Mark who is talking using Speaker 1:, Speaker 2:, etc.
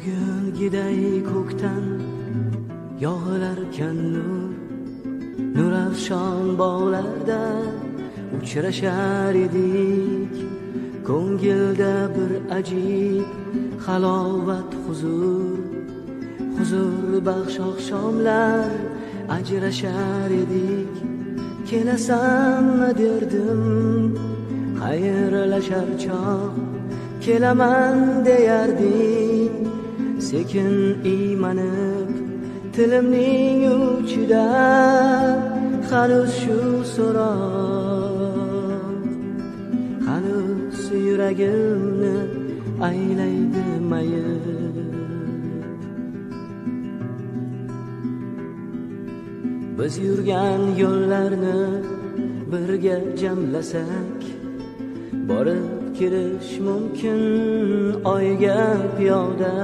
Speaker 1: Bugungiday ko'kdan yog'ilarkan nur afshon bog'larda uchrashar edik. Ko'ngilda bir ajib halovat huzur baxsh oqshomlar ajrashar edik. Kelasanmi derdim xayrlashar chog', kelaman deyarding sekin iymanib tilimning uchida hanuz shu so'roq, hanuz yuragimni aylaydi mayib. Biz yurgan yo'llarni birga jamlasak, borib kelish mumkin oyga piyoda.